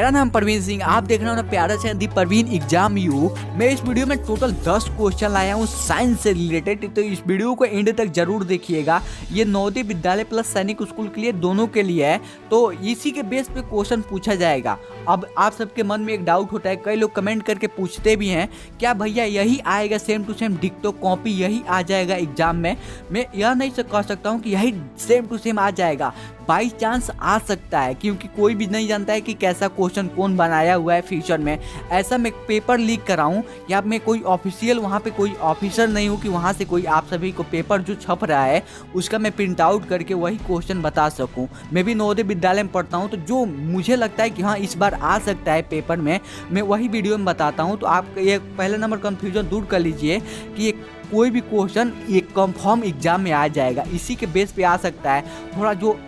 मेरा नाम परवीन सिंह, आप देख रहे हो ना प्यारा channel the Parveen exam you. मैं इस वीडियो में टोटल 10 क्वेश्चन लाया हूँ साइंस से रिलेटेड, तो इस वीडियो को एंड तक जरूर देखिएगा। ये नवोदय विद्यालय प्लस सैनिक स्कूल के लिए, दोनों के लिए है, तो इसी के बेस पे क्वेश्चन पूछा जाएगा। अब आप सबके मन में एक डाउट होता है, कई लोग कमेंट करके पूछते भी हैं, क्या भैया यही आएगा सेम टू सेम डिक्टो कॉपी यही आ जाएगा एग्जाम में? मैं यह नहीं कह सकता हूँ कि यही सेम टू सेम आ जाएगा, बाई चांस आ सकता है, क्योंकि कोई भी नहीं जानता है कि कैसा क्वेश्चन कौन बनाया हुआ है फ्यूचर में। ऐसा मैं पेपर लीक कराऊं या मैं कोई ऑफिशियल वहाँ पे कोई ऑफिसर नहीं हूँ कि वहाँ से कोई आप सभी को पेपर जो छप रहा है उसका मैं प्रिंट आउट करके वही क्वेश्चन बता सकूं। मैं भी नवोदय विद्यालय में पढ़ता हूँ, तो जो मुझे लगता है कि हाँ इस बार आ सकता है पेपर में, मैं वही वीडियो में बताता हूँ। तो आप ये पहले नंबर कन्फ्यूजन दूर कर लीजिए कि ये कोई भी क्वेश्चन एक कंफर्म एग्जाम में आ जाएगा, इसी के बेस पे आ सकता है। थोड़ा जो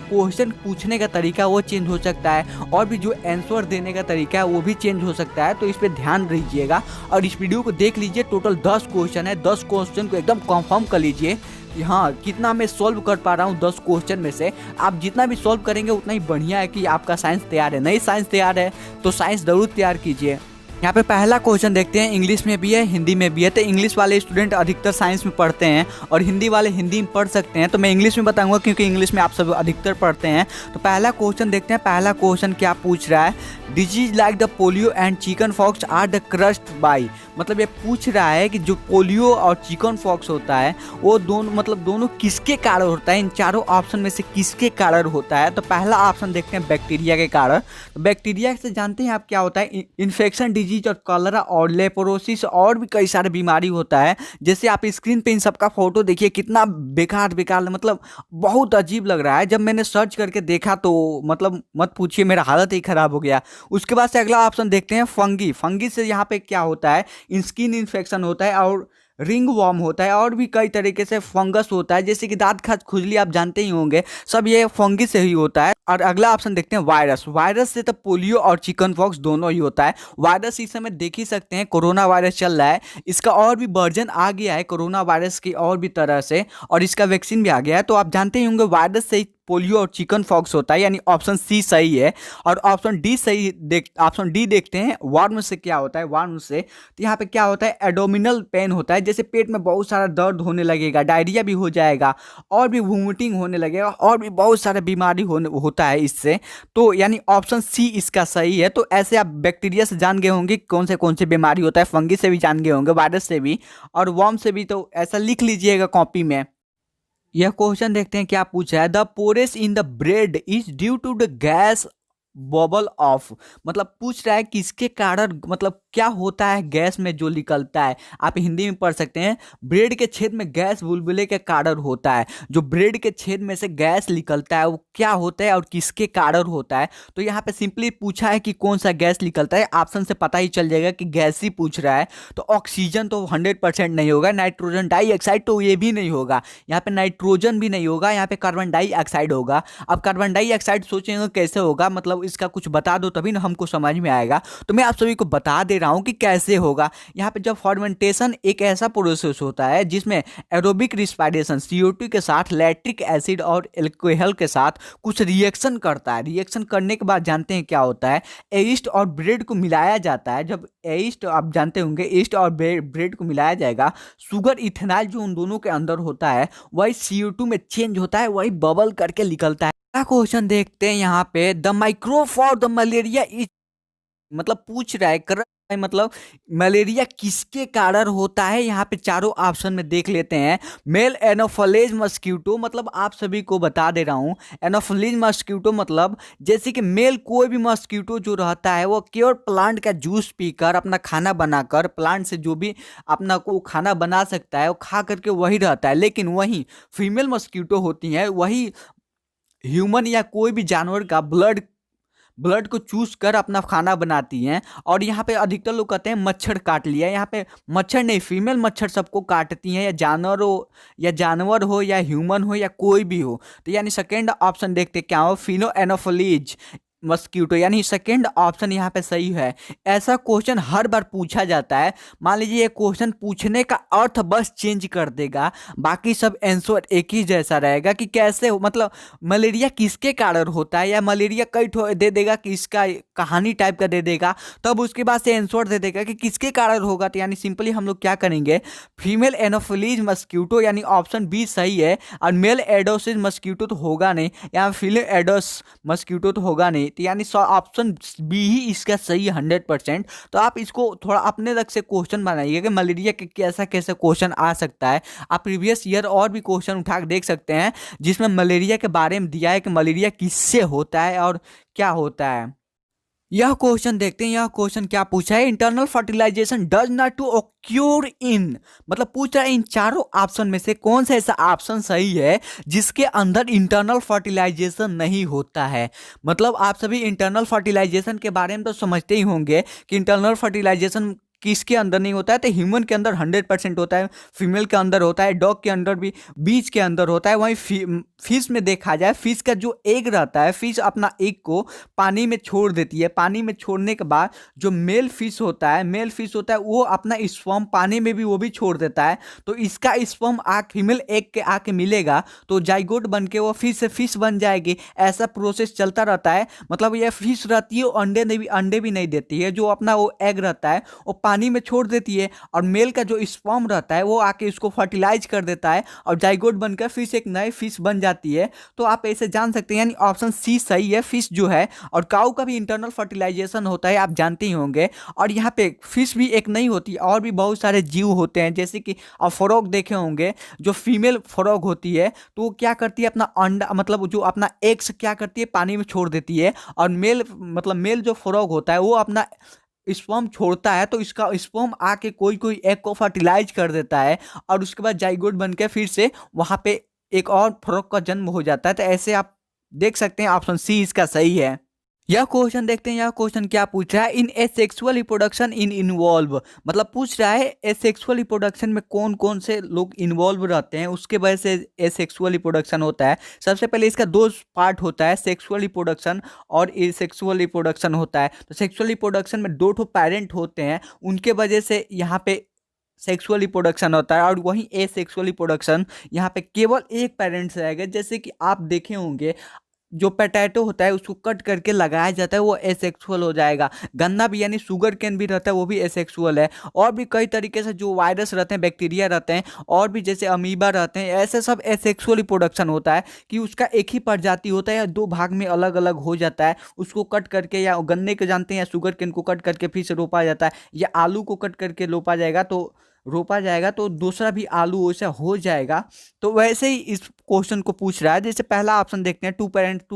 क्वेश्चन पूछने का तरीका वो चेंज हो सकता है, और भी जो आंसर देने का तरीका है वो भी चेंज हो सकता है, तो इस पे ध्यान दीजिएगा और इस वीडियो को देख लीजिए। टोटल 10 क्वेश्चन है, 10 क्वेश्चन को एकदम कंफर्म कर लीजिए कि हाँ कितना मैं सॉल्व कर पा रहा हूँ 10 क्वेश्चन में से। आप जितना भी सॉल्व करेंगे उतना ही बढ़िया है कि आपका साइंस तैयार है। नहीं साइंस तैयार है तो साइंस जरूर तैयार कीजिए। यहाँ पे पहला क्वेश्चन देखते हैं, इंग्लिश में भी है हिंदी में भी है। तो इंग्लिश वाले स्टूडेंट अधिकतर साइंस में पढ़ते हैं और हिंदी वाले हिंदी में पढ़ सकते हैं, तो मैं इंग्लिश में बताऊंगा क्योंकि इंग्लिश में आप सब अधिकतर पढ़ते हैं। तो पहला क्वेश्चन देखते हैं। पहला क्वेश्चन क्या पूछ रहा है, disease like the polio and chicken pox are the caused by. मतलब ये पूछ रहा है कि जो पोलियो और चिकन फॉक्स होता है वो दोनों किसके कारण होता है, इन चारों ऑप्शन में से किसके कारण होता है? तो पहला ऑप्शन देखते हैं बैक्टीरिया के कारण। तो बैक्टीरिया से जानते हैं आप क्या होता है, इन्फेक्शन डिजीज और कॉलरा और लेप्रोसिस और भी कई सारे बीमारी होता है। जैसे आप स्क्रीन पे इन सबका फोटो देखिए, कितना बेकार मतलब बहुत अजीब लग रहा है। जब मैंने सर्च करके देखा तो मतलब मत पूछिए, मेरा हालत ही खराब हो गया। उसके बाद से अगला ऑप्शन देखते हैं फंगी। फंगी से यहाँ पे क्या होता है, स्किन इन्फेक्शन होता है और रिंग वॉर्म होता है और भी कई तरीके से फंगस होता है, जैसे कि दांत खाज खुजली आप जानते ही होंगे, सब ये फंगी से ही होता है। और अगला ऑप्शन देखते हैं वायरस। वायरस से तो पोलियो और चिकन पॉक्स दोनों ही होता है। वायरस इस समय देख ही सकते हैं, कोरोना वायरस चल रहा है, इसका और भी वर्जन आ गया है कोरोना वायरस की और भी तरह से, और इसका वैक्सीन भी आ गया है। तो आप जानते ही होंगे वायरस से ही पोलियो और चिकन फॉक्स होता है, यानी ऑप्शन सी सही है। और ऑप्शन डी देखते हैं, वार्म से क्या होता है। वार्म से तो यहाँ पे क्या होता है, एडोमिनल पेन होता है, जैसे पेट में बहुत सारा दर्द होने लगेगा, डायरिया भी हो जाएगा और भी वोमिटिंग होने लगेगा और भी बहुत सारा बीमारी होता है इससे। तो यानी ऑप्शन सी इसका सही है। तो ऐसे आप बैक्टीरिया से जान गए होंगे कौन से बीमारी होता है, फंगी से भी जान गए होंगे, वायरस से भी और वर्म से भी। तो ऐसा लिख लीजिएगा कॉपी में। यह क्वेश्चन देखते हैं क्या पूछा है, the pores in the bread is due to the gas bubble off. मतलब पूछ रहा है किसके कारण, मतलब क्या होता है गैस में जो निकलता है। आप हिंदी में पढ़ सकते हैं, ब्रेड के छेद में गैस बुलबुले के कारण होता है। जो ब्रेड के छेद में से गैस निकलता है वो क्या होता है और किसके कारण होता है? तो यहाँ पे सिंपली पूछा है कि कौन सा गैस निकलता है, ऑप्शन से पता ही चल जाएगा कि गैस ही पूछ रहा है। तो ऑक्सीजन तो 100% नहीं होगा, नाइट्रोजन डाइऑक्साइड तो ये भी नहीं होगा, यहाँ पे नाइट्रोजन भी नहीं होगा, यहाँ पे कार्बन डाइऑक्साइड होगा। अब कार्बन डाइऑक्साइड सोचेंगे कैसे होगा, मतलब इसका कुछ बता दो तभी ना हमको समझ में आएगा। तो मैं आप सभी को बता दे रहा हूं कि कैसे होगा। यहाँ पे जब फर्मेंटेशन एक ऐसा प्रोसेस होता है जिसमें एरोबिक रिस्पायरेशन CO2 के साथ लैक्टिक एसिड और एल्कोहल के साथ कुछ रिएक्शन करता है। रिएक्शन करने के बाद जानते हैं क्या होता है, ईस्ट और ब्रेड को मिलाया जाता है। जब ईस्ट, आप जानते होंगे ईस्ट और ब्रेड को मिलाया जाएगा, शुगर इथेनॉल जो उन दोनों के अंदर होता है वही CO2 में चेंज होता है, वही बबल करके निकलता है। क्वेश्चन देखते हैं यहाँ पे, the micro for the malaria is, मतलब पूछ रहा है मतलब मलेरिया किसके कारण होता है। यहाँ पे चारों ऑप्शन में देख लेते हैं। मेल एनोफिलीज मस्क्यूटो, मतलब आप सभी को बता दे रहा हूँ, एनोफिलीज मस्क्यूटो मतलब जैसे कि मेल कोई भी मस्क्यूटो जो रहता है वो केवल प्लांट का जूस पीकर अपना खाना बनाकर, प्लांट से जो भी अपना को खाना बना सकता है वो खा करके वही रहता है। लेकिन वही फीमेल मस्क्यूटो होती है, वही ह्यूमन या कोई भी जानवर का ब्लड को चूस कर अपना खाना बनाती हैं। और यहाँ पे अधिकतर लोग कहते हैं मच्छर काट लिया, यहाँ पे मच्छर नहीं, फीमेल मच्छर सबको काटती हैं, या जानवर हो या ह्यूमन हो या कोई भी हो। तो यानी सेकेंड ऑप्शन देखते क्या हो, फिनो एनोफिलीज मस्क्यूटो, यानी सेकंड ऑप्शन यहाँ पे सही है। ऐसा क्वेश्चन हर बार पूछा जाता है। मान लीजिए ये क्वेश्चन पूछने का अर्थ बस चेंज कर देगा, बाकी सब आंसर एक ही जैसा रहेगा कि कैसे मतलब मलेरिया किसके कारण होता है, या मलेरिया कई ठो दे देगा कि इसका कहानी टाइप का दे देगा, तब उसके बाद से आंसर दे देगा कि किसके कारण होगा। तो यानी सिंपली हम लोग क्या करेंगे, फीमेल एनोफिलीज मस्क्यूटो यानी ऑप्शन बी सही है। और मेल एडोसिस मस्क्यूटो तो होगा नहीं, या फीमेल एडोस मस्क्यूटो तो होगा नहीं। तो यानी ऑप्शन बी ही इसका सही है 100%। तो आप इसको थोड़ा अपने लग से क्वेश्चन बनाइए कि मलेरिया के कैसा कैसे क्वेश्चन आ सकता है। आप प्रीवियस ईयर और भी क्वेश्चन उठा के देख सकते हैं जिसमें मलेरिया के बारे में दिया है कि मलेरिया किससे होता है और क्या होता है। यह क्वेश्चन देखते हैं, यह क्वेश्चन क्या पूछा है, internal fertilization does not to occur in, मतलब पूछ रहा है इन चारों ऑप्शन में से कौन सा ऐसा ऑप्शन सही है जिसके अंदर इंटरनल फर्टिलाइजेशन नहीं होता है। मतलब आप सभी इंटरनल फर्टिलाइजेशन के बारे में तो समझते ही होंगे कि इंटरनल फर्टिलाइजेशन किसके अंदर नहीं होता है। तो ह्यूमन के अंदर 100% होता है, फीमेल के अंदर होता है, डॉग के अंदर भी, बीज के अंदर होता है। वहीं फिश में देखा जाए, फिश का जो एग रहता है, फिश अपना एग को पानी में छोड़ देती है। पानी में छोड़ने के बाद जो मेल फिश होता है वो अपना स्पर्म पानी में भी वो भी छोड़ देता है। तो इसका स्पर्म फीमेल एग के आके मिलेगा तो जाइगोट बन के वो फिश से फिश बन जाएगी। ऐसा प्रोसेस चलता रहता है। मतलब ये फिश रहती है, अंडे भी नहीं देती है। जो अपना वो एग रहता है वो पानी में छोड़ देती है, और मेल का जो स्पर्म रहता है वो आके इसको फर्टिलाइज कर देता है, और जाइगोट बनकर फिश एक नई फिश बन जाती है। तो आप ऐसे जान सकते हैं, यानी ऑप्शन सी सही है, फिश जो है। और काऊ का भी इंटरनल फर्टिलाइजेशन होता है, आप जानते ही होंगे। और यहाँ पे फिश भी एक नहीं होती, और भी बहुत सारे जीव होते हैं, जैसे कि आप फ्रॉग देखे होंगे। जो फीमेल फ्रॉग होती है तो वो क्या करती है, अपना अंडा मतलब जो अपना एग्स क्या करती है, पानी में छोड़ देती है। और मेल जो फ्रॉग होता है वो अपना स्पर्म छोड़ता है, तो इसका स्पर्म आके कोई कोई एग को फर्टिलाइज कर देता है, और उसके बाद जाइगोट बनके फिर से वहां पे एक और फ्रॉग का जन्म हो जाता है। तो ऐसे आप देख सकते हैं, ऑप्शन सी इसका सही है। यह क्वेश्चन देखते हैं, यह क्वेश्चन क्या पूछ रहा है, इन एसेक्सुअल रिप्रोडक्शन इन इन्वॉल्व, मतलब पूछ रहा है एसेक्सुअल रिप्रोडक्शन में कौन कौन से लोग इन्वॉल्व रहते हैं, उसके वजह से एसेक्सुअल रिप्रोडक्शन होता है। सबसे पहले इसका दो पार्ट होता है, सेक्सुअल रिप्रोडक्शन और एसेक्सुअल रिप्रोडक्शन होता है। तो सेक्सुअल रिप्रोडक्शन में दो ठो पेरेंट होते हैं, उनके वजह से यहाँ पे सेक्सुअल रिप्रोडक्शन होता है। और वहीं एसेक्सुअल रिप्रोडक्शन यहाँ पे केवल एक पेरेंट्स रहेगा। जैसे कि आप देखे होंगे, जो पोटैटो होता है उसको कट करके लगाया जाता है, वो एसेक्सुअल हो जाएगा। गन्ना भी यानी शुगर केन भी रहता है, वो भी एसेक्सुअल है। और भी कई तरीके से जो वायरस रहते हैं, बैक्टीरिया रहते हैं, और भी जैसे अमीबा रहते हैं, ऐसे सब एसेक्सुअल रिप्रोडक्शन होता है कि उसका एक ही प्रजाति होता है या दो भाग में अलग अलग हो जाता है। उसको कट करके, या गन्ने को जानते हैं, या शुगर केन को कट करके फिर से रोपा जाता है, या आलू को कट करके रोपा जाएगा तो दूसरा भी आलू वैसा हो जाएगा। तो वैसे ही इस क्वेश्चन को पूछ रहा है। जैसे पहला ऑप्शन देखते हैं, टू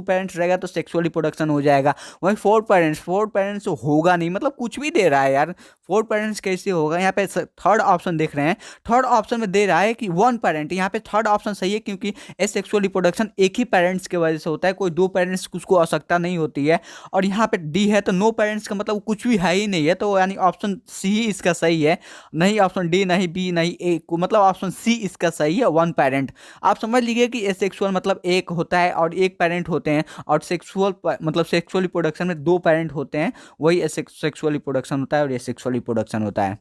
पेरेंट्स रहेगा तो सेक्सुअल रिप्रोडक्शन हो जाएगा। वहीं फोर पेरेंट्स तो होगा नहीं, मतलब कुछ भी दे रहा है यार, फोर पेरेंट्स कैसे होगा। यहाँ पे थर्ड ऑप्शन देख रहे हैं, थर्ड ऑप्शन में दे रहा है कि वन पेरेंट। यहाँ पे थर्ड ऑप्शन सही है, क्योंकि एसेक्सुअल रिप्रोडक्शन एक ही पेरेंट्स की वजह से होता है, कोई दो पेरेंट्स की उसको आवश्यकता नहीं होती है। और यहाँ पे डी है तो नो पेरेंट्स का मतलब कुछ भी है ही नहीं है, तो यानी ऑप्शन सी ही इसका सही है। नहीं ऑप्शन डी, नहीं बी, नहीं ए को, मतलब ऑप्शन सी इसका सही है, वन पेरेंट। आप समझ लीजिए कि एसेक्सुअल मतलब एक होता है और एक पेरेंट होते हैं, और सेक्सुअल मतलब सेक्सुअल रिप्रोडक्शन में दो पेरेंट होते हैं, वही सेक्सुअल रिप्रोडक्शन होता है और ये सेक्सुअल रिप्रोडक्शन होता है।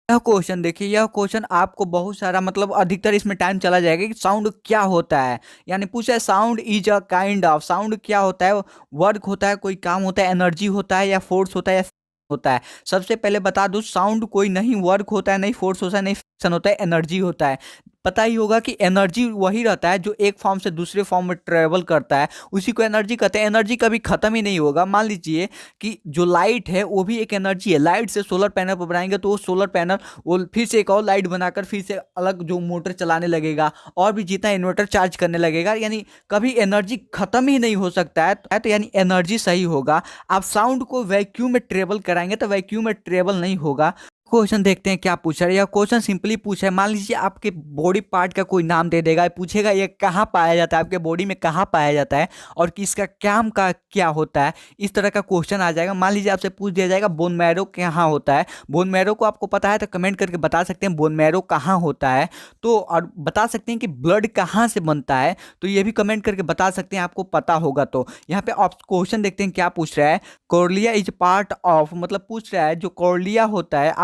यह क्वेश्चन देखिए, यह क्वेश्चन आपको बहुत सारा मतलब अधिकतर इसमें टाइम चला जाएगा कि साउंड क्या होता है। यानी पूछा है sound is a kind of, sound क्या होता है, वर्क होता है, कोई काम होता है, एनर्जी होता है, या फोर्स होता है, या होता है। सबसे पहले बता दूं, साउंड कोई नहीं वर्क होता है, नहीं फोर्स होता है, नहीं फ्रिक्शन होता है, एनर्जी होता है। पता ही होगा कि एनर्जी वही रहता है जो एक फॉर्म से दूसरे फॉर्म में ट्रेवल करता है, उसी को एनर्जी कहते हैं। एनर्जी कभी खत्म ही नहीं होगा। मान लीजिए कि जो लाइट है वो भी एक एनर्जी है, लाइट से सोलर पैनल पर बनाएंगे तो वो सोलर पैनल वो फिर से एक और लाइट बनाकर फिर से अलग जो मोटर चलाने लगेगा, और भी जितना इन्वर्टर चार्ज करने लगेगा, यानी कभी एनर्जी खत्म ही नहीं हो सकता है। तो यानी एनर्जी सही होगा। आप साउंड को वैक्यूम में ट्रेवल कराएंगे तो वैक्यूम में ट्रेवल नहीं होगा। क्वेश्चन देखते हैं क्या पूछा है। यह क्वेश्चन सिंपली पूछा है, मान लीजिए आपके बॉडी पार्ट का कोई नाम दे देगा, पूछेगा ये कहाँ पाया जाता है, आपके बॉडी में कहाँ पाया जाता है और किसका काम का क्या होता है, इस तरह का क्वेश्चन आ जाएगा। मान लीजिए आपसे पूछ दिया जाएगा बोन मैरो कहाँ होता है। बोन मैरो को आपको पता है तो कमेंट करके बता सकते हैं बोन मैरो कहाँ होता है। तो और बता सकते हैं कि ब्लड कहाँ से बनता है, तो ये भी कमेंट करके बता सकते हैं आपको पता होगा। तो यहाँ पे आप क्वेश्चन देखते हैं क्या पूछ रहा है। कॉर्लिया इज पार्ट ऑफ, मतलब पूछ रहा है जो कॉर्लिया होता है,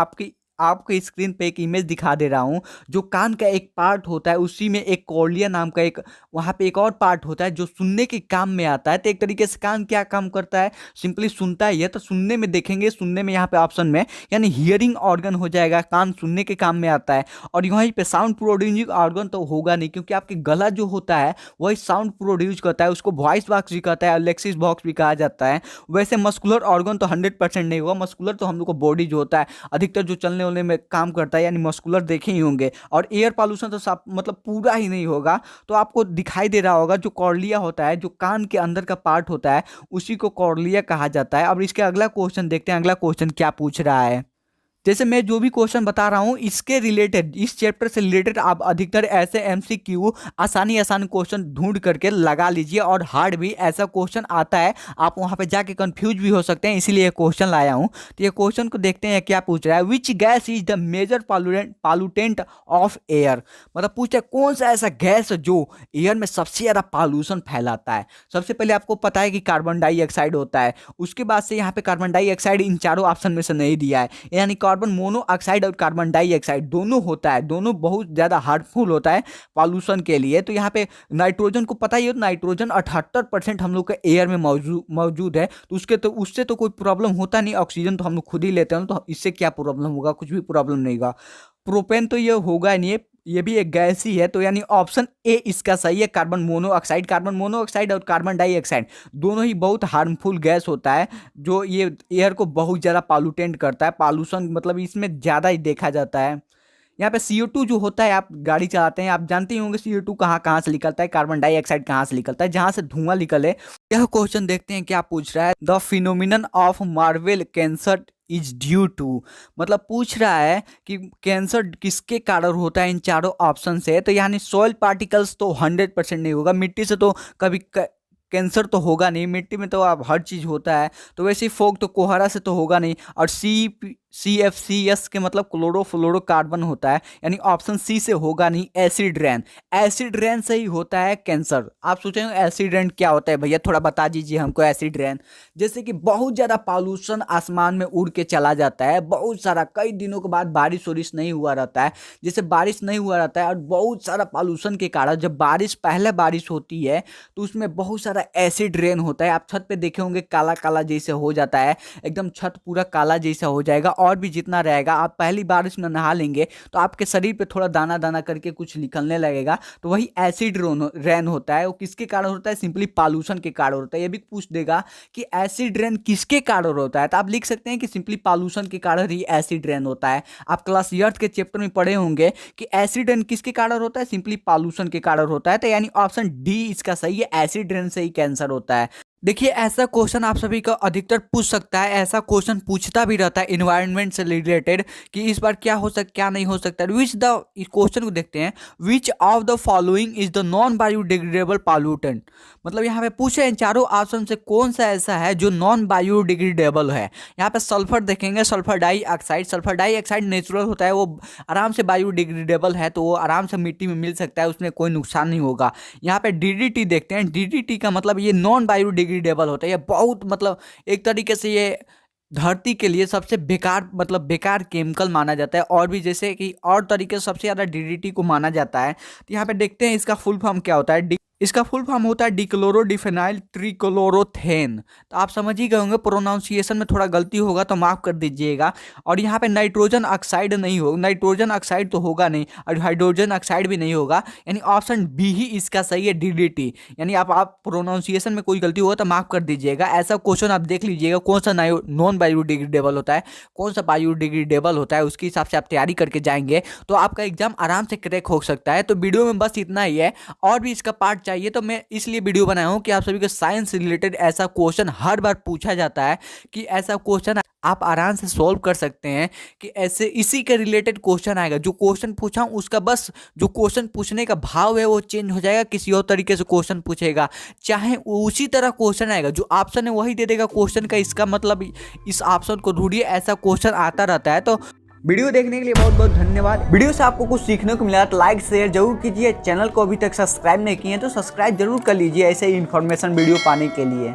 आपके स्क्रीन पे एक इमेज दिखा दे रहा हूँ, जो कान का एक पार्ट होता है उसी में एक कॉर्लिया नाम का एक वहाँ पे एक और पार्ट होता है जो सुनने के काम में आता है। तो एक तरीके से कान क्या काम करता है, सिंपली सुनता है। ये तो सुनने में देखेंगे, सुनने में यहाँ पे ऑप्शन में यानी हियरिंग ऑर्गन हो जाएगा, कान सुनने के काम में आता है। और वहीं पे साउंड प्रोड्यूसिंग ऑर्गन तो होगा नहीं, क्योंकि आपके गला जो होता है वही साउंड प्रोड्यूस करता है, उसको वॉइस बॉक्स भी कहता है, अलेक्सिस बॉक्स भी कहा जाता है। वैसे मस्कुलर ऑर्गन तो 100% नहीं होगा। मस्कुलर तो हम लोग को बॉडी जो होता है अधिकतर जो चलने वाले में काम करता है, यानी मस्कुलर देखे ही होंगे। और एयर पॉल्यूशन तो सब मतलब पूरा ही नहीं होगा। तो आपको दिखाई दे रहा होगा जो कॉर्लिया होता है, जो कान के अंदर का पार्ट होता है, उसी को कॉर्लिया कहा जाता है। अब इसके अगला क्वेश्चन देखते हैं, अगला क्वेश्चन क्या पूछ रहा है। जैसे मैं जो भी क्वेश्चन बता रहा हूँ इसके रिलेटेड, इस चैप्टर से रिलेटेड आप अधिकतर ऐसे एमसीक्यू आसानी क्वेश्चन ढूंढ करके लगा लीजिए। और हार्ड भी ऐसा क्वेश्चन आता है, आप वहां पे जाके कंफ्यूज भी हो सकते हैं, इसीलिए ये क्वेश्चन लाया हूँ। तो ये क्वेश्चन को देखते हैं क्या पूछ रहा है। Which gas is the major pollutant of air, मतलब पूछा कौन सा ऐसा गैस जो एयर में सबसे ज्यादा पॉल्यूशन फैलाता है। सबसे पहले आपको पता है कि कार्बन डाइऑक्साइड होता है, उसके बाद से यहाँ पे कार्बन डाइऑक्साइड इन चारों ऑप्शन में से नहीं दिया है, यानी कार्बन मोनोऑक्साइड और कार्बन डाइऑक्साइड दोनों होता है, दोनों बहुत ज़्यादा हार्मफुल होता है पॉल्यूशन के लिए। तो यहाँ पे नाइट्रोजन को पता ही है, नाइट्रोजन 78% हम लोग के एयर में मौजूद है, तो उससे तो कोई प्रॉब्लम होता नहीं। ऑक्सीजन तो हम लोग खुद ही लेते हैं, तो इससे क्या प्रॉब्लम होगा, कुछ भी प्रॉब्लम नहीं होगा। प्रोपेन तो ये होगा नहीं है, ये भी एक गैस ही है। तो यानी ऑप्शन ए इसका सही है, कार्बन मोनोऑक्साइड। कार्बन मोनोऑक्साइड और कार्बन डाइऑक्साइड दोनों ही बहुत हार्मफुल गैस होता है, जो ये एयर को बहुत ज़्यादा पॉल्यूटेंट करता है। पॉल्यूशन मतलब इसमें ज़्यादा ही देखा जाता है। यहाँ पे CO2 जो होता है, आप गाड़ी चलाते हैं, आप जानते ही होंगे CO2 कहाँ कहाँ से निकलता है, कार्बन डाइऑक्साइड कहाँ से निकलता है, जहाँ से धुआं निकले। यह क्वेश्चन देखते हैं क्या पूछ रहा है। The phenomenon of marvel cancer is due to, मतलब पूछ रहा है कि कैंसर किसके कारण होता है इन चारों ऑप्शन से। तो यानी सॉइल पार्टिकल्स तो 100% नहीं होगा, मिट्टी से तो कभी कैंसर तो होगा नहीं, मिट्टी में तो अब हर चीज़ होता है। तो वैसे ही फोग तो कोहरा से तो होगा नहीं। और CFCS के मतलब क्लोरोफ्लोरोकार्बन होता है, यानी ऑप्शन सी से होगा नहीं। एसिड रेन, एसिड रेन से ही होता है कैंसर। आप सोचेंगे एसिड रेन क्या होता है, भैया थोड़ा बता दीजिए हमको। एसिड रेन जैसे कि बहुत ज़्यादा पॉल्यूशन आसमान में उड़ के चला जाता है, बहुत सारा, कई दिनों के बाद बारिश वारिश नहीं हुआ रहता है, जैसे बारिश नहीं हुआ रहता है और बहुत सारा पॉल्यूशन के कारण जब पहले बारिश होती है तो उसमें बहुत सारा एसिड रेन होता है। आप छत पे देखे होंगे काला काला जैसे हो जाता है, एकदम छत पूरा काला जैसा हो जाएगा। और भी जितना रहेगा, आप पहली बारिश में नहा लेंगे तो आपके शरीर पे थोड़ा दाना दाना करके कुछ निकलने लगेगा, तो वही एसिड रेन होता है। वो किसके कारण होता है, सिंपली पॉल्यूशन के कारण होता है। ये भी पूछ देगा कि एसिड रेन किसके कारण होता है, तो आप लिख सकते हैं कि सिंपली पॉल्यूशन के कारण ही एसिड रेन होता है। आप क्लास 8 के चैप्टर में पढ़े होंगे कि एसिड रेन किसके कारण होता है, सिंपली पॉल्यूशन के कारण होता है। तो यानी ऑप्शन डी इसका सही है, एसिड रेन से ही कैंसर होता है। देखिए ऐसा क्वेश्चन आप सभी का अधिकतर पूछ सकता है, ऐसा क्वेश्चन पूछता भी रहता है इन्वायरमेंट से रिलेटेड कि इस बार क्या हो सकता क्या नहीं हो सकता। विच द इस क्वेश्चन को देखते हैं, which of the following is the non biodegradable pollutant, मतलब यहाँ पे पूछे इन चारों ऑप्शन से कौन सा ऐसा है जो नॉन बायोडिग्रेडेबल है। यहाँ पे सल्फर देखेंगे, सल्फर डाइऑक्साइड नेचुरल होता है, वो आराम से बायोडिग्रेडेबल है, तो वो आराम से मिट्टी में मिल सकता है, उसमें कोई नुकसान नहीं होगा। यहाँ पे DDT देखते हैं, DDT का मतलब ये नॉन बायोडिग्रेडेबल होता है, ये बहुत मतलब एक तरीके से ये धरती के लिए सबसे बेकार मतलब बेकार केमिकल माना जाता है। और भी जैसे कि और तरीके से सबसे ज़्यादा DDT को माना जाता है। तो यहाँ पे देखते हैं इसका फुल फॉर्म क्या होता है। इसका फुल फॉर्म होता है डिक्लोरोडिफेनाइल ट्रिक्लोरोथेन। तो आप समझ ही गए होंगे, प्रोनाउंसिएशन में थोड़ा गलती होगा तो माफ़ कर दीजिएगा। और यहाँ पे नाइट्रोजन ऑक्साइड नहीं होगा, नाइट्रोजन ऑक्साइड तो होगा नहीं और हाइड्रोजन ऑक्साइड भी नहीं होगा, यानी ऑप्शन बी ही इसका सही है, DDT। यानी आप प्रोनाउंसिएशन में कोई गलती होगा तो माफ़ कर दीजिएगा। ऐसा क्वेश्चन आप देख लीजिएगा कौन सा नॉन बायोडिग्रेडेबल होता है, कौन सा बायोडिग्रेडेबल होता है, उसके हिसाब से आप तैयारी करके जाएंगे तो आपका एग्जाम आराम से क्रैक हो सकता है। तो वीडियो में बस इतना ही है, और भी इसका पार्ट चाहिए तो मैं इसलिए वीडियो बनाया हूं कि आप सभी को साइंस से रिलेटेड ऐसा क्वेश्चन हर बार पूछा जाता है कि ऐसा क्वेश्चन आप आराम से सॉल्व कर सकते हैं कि ऐसे इसी के रिलेटेड क्वेश्चन आएगा। जो क्वेश्चन पूछा हूं उसका बस जो क्वेश्चन पूछने का भाव है वो चेंज हो जाएगा, किसी और तरीके से क्वेश्चन पूछेगा, चाहे उसी तरह क्वेश्चन आएगा, जो ऑप्शन है वही दे देगा क्वेश्चन का। इसका मतलब इस ऑप्शन को ढूंढिए, ऐसा क्वेश्चन आता रहता है। तो वीडियो देखने के लिए बहुत बहुत धन्यवाद। वीडियो से आपको कुछ सीखने को मिला तो लाइक शेयर जरूर कीजिए। चैनल को अभी तक सब्सक्राइब नहीं किए तो सब्सक्राइब जरूर कर लीजिए ऐसे ही इन्फॉर्मेशन वीडियो पाने के लिए।